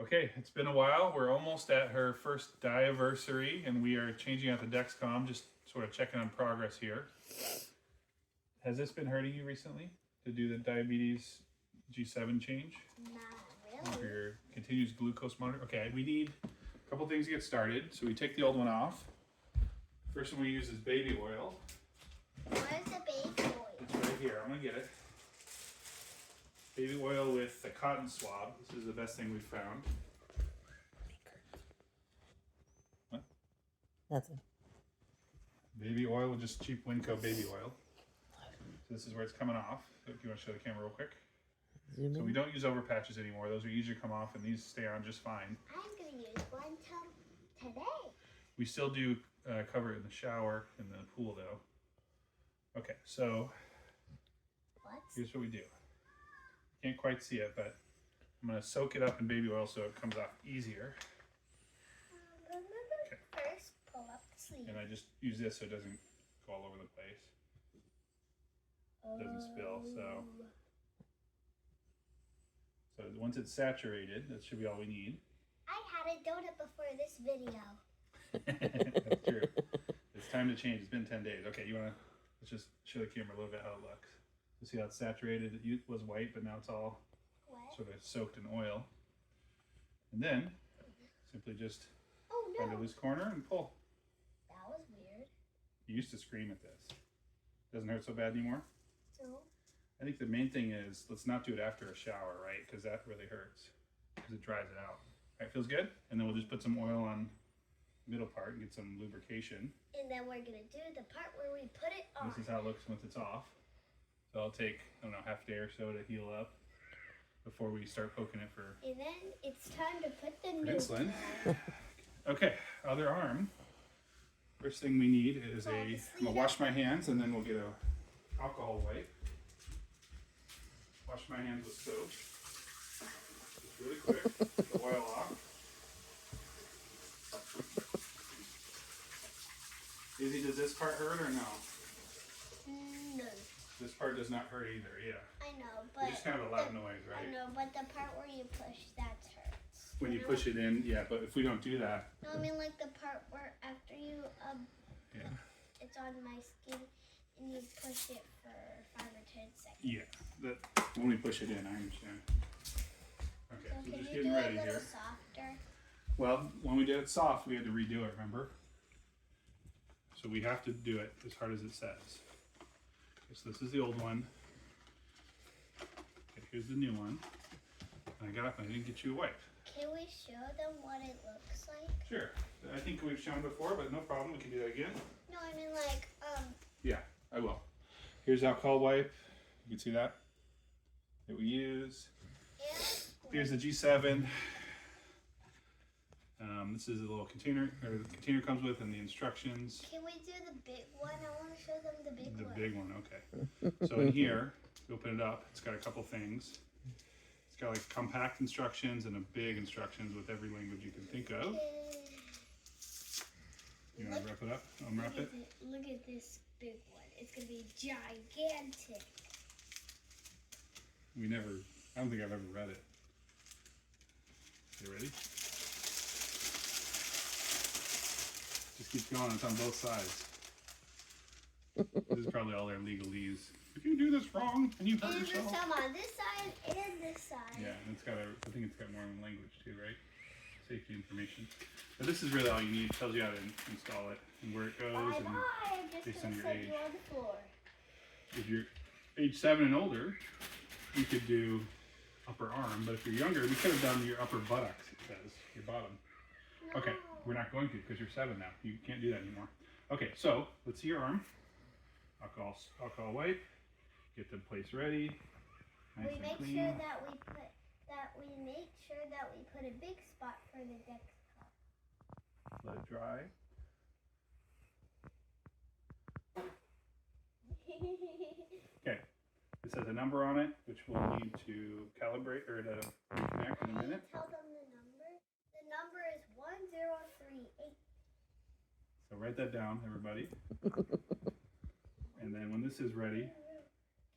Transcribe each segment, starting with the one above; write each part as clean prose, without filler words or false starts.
Okay, it's been a while. We're almost at her first diaversary, and we are changing out the Dexcom, just sort of checking on progress here. Has this been hurting you recently to do the diabetes G7 change? Not For really. your continuous glucose monitor? Okay, we need a couple things to get started. So we take the old one off. First one we use is baby oil. Where's the baby oil? It's right here. I'm gonna get it. Baby oil with a cotton swab. This is the best thing we've found. What? Nothing. Baby oil, just cheap Winco baby oil. So this is where it's coming off. So if you want to show the camera real quick. Zoom So in. we don't use over patches anymore. Those are easier to come off, and these stay on just fine. I'm gonna use one today. We still do cover it in the shower, in the pool though. Okay, so What? here's what we do. Can't quite see it, but I'm gonna soak it up in baby oil so it comes off easier. Okay. First, pull up the sleeve. And I just use this so it doesn't go all over the place. Doesn't spill, so once it's saturated, that should be all we need. I had a donut before this video. That's true. It's time to change. It's been 10 days. Okay, let's just show the camera a little bit how it looks. You see how it's saturated? It was white, but now it's all What? sort of soaked in oil. And then simply just Oh find a no! loose corner and pull. That was weird. You used to scream at this. Doesn't hurt so bad anymore? So, I think the main thing is let's not do it after a shower, right? Because that really hurts because it dries it out. All right, feels good? And then we'll just put some oil on the middle part and get some lubrication. and then we're gonna do the part where we put it on. This is how it looks once it's off. So I'll take, I don't know, half a day or so to heal up before we start poking it for And then it's time to put the new insulin. on. Okay, other arm. First thing we need is I'm gonna wash my hands and then we'll get a alcohol wipe. Wash my hands with soap. Just really quick. Get the oil off. Izzy, does this part hurt or no? No, This part does not hurt either, yeah. I know, It's but just kind of a loud noise, I right? know, but the part where you push, that hurts. When you push it in, yeah, but if we don't do that, No, I mean like the part where after you yeah. it's on my skin and you push it for 5 or 10 seconds. Yeah, that when we push it in, I understand. Okay, So so can just you getting do it ready a little here. softer? Well, when we did it soft, we had to redo it, remember? So we have to do it as hard as it says. Okay, so this is the old one. Okay, here's the new one. I didn't get you a wipe. Can we show them what it looks like? Sure. I think we've shown before, but no problem. We can do that again. No, I mean like Yeah, I will. Here's alcohol wipe. You can see that we use. Here's the G7. This is a little container, or the container comes with, and the instructions. Can we do the big one? I want to show them the big The one. big one, okay. So in here, you open it up. It's got a couple things. It's got like compact instructions and a big instructions with every language you can think of. You want to wrap it up? Unwrap it? Look at this big one. It's gonna be gigantic. I don't think I've ever read it. You ready? Just keep going. It's on both sides. This is probably all their legalese. If you do this wrong and you hurt And there's yourself. some on this side and this side. Yeah, and I think it's got more than language too, right? Safety information. But this is really all you need. It tells you how to install it and where it goes. Bye And bye. I'm just based gonna on your set age. you on the floor. if you're age 7 and older, you could do upper arm. But if you're younger, we could have done your upper buttocks, it says, your bottom. No. Okay, we're not going to because you're 7 now. You can't do that anymore. Okay, so let's see your arm. Alcohol wipe. Get the place ready. Nice We and make clean. sure that we put a big spot for the Dexcom. Let it dry. Okay, this has a number on it, which we'll need to calibrate or to reconnect in a minute. Tell them the number. The number is 1038. So write that down, everybody. And then when this is ready,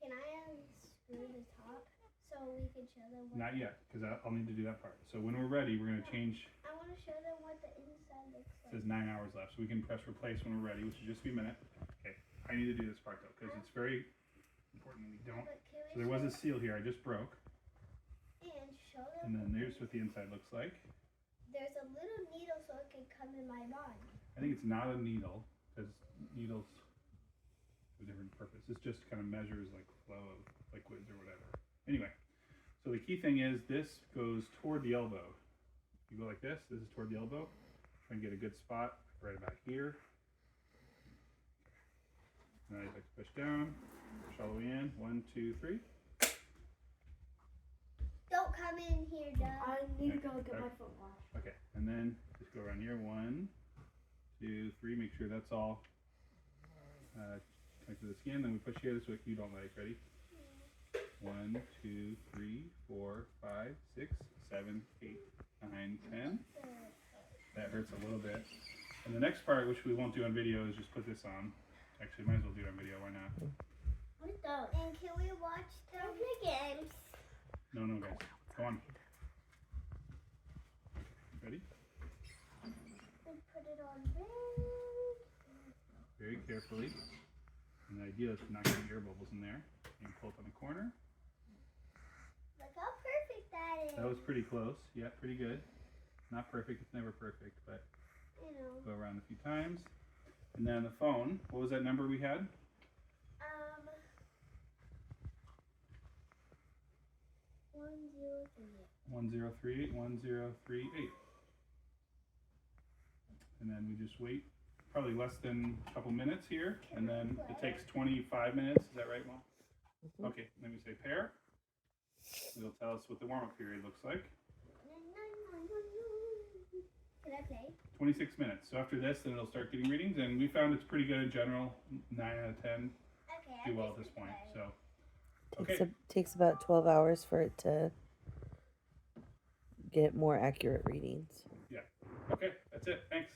Can I unscrew the top? So so we can show them what Not yet, because I'll need to do that part. So when we're ready, we're going to change. I want to show them what the inside looks It like. says 9 hours left, so we can press replace when we're ready, which will just be a minute. Okay, I need to do this part though, because it's very important we don't. But can So we there was a show seal here I just broke, and show and them? then there's what the inside looks like. There's a little needle so it can come in my body. I think it's not a needle, because needles have a different purpose. It just kind of measures like flow of liquids or whatever. Anyway, so the key thing is this goes toward the elbow. You go like this is toward the elbow. Try and get a good spot right about here. Now you like to push down, push all the way in. 1, 2, 3. Don't come in here, Doug. I need to go get my foot washed. Okay, and then just go around here. 1, 2, 3. Make sure that's all connected to the skin. Then we push here. This is what you don't like. Ready? 1, 2, 3, 4, 5, 6, 7, 8, 9, 10. That hurts a little bit. And the next part, which we won't do on video, is just put this on. Actually, might as well do it on video. Why not? What is that? And can we watch them play games? No, guys. Go on. Ready? And put it on Very carefully. And the idea is to not get air bubbles in there. You can pull it on the corner. Look how perfect that is. That was pretty close. Yeah, pretty good. Not perfect. It's never perfect, but You know. go around a few times. And then the phone. What was that number we had? 1038. 1038. And then we just wait probably less than a couple minutes here, and then it takes 25 minutes. Is that right, Mom? Okay, let me say pair. It'll tell us what the warm-up period looks like. Can I play? 26 minutes. So after this, then it'll start getting readings, and we found it's pretty good in general. 9 out of 10 Okay. do well at this point. So Takes about 12 hours for it to get more accurate readings. okay, that's it. Thanks.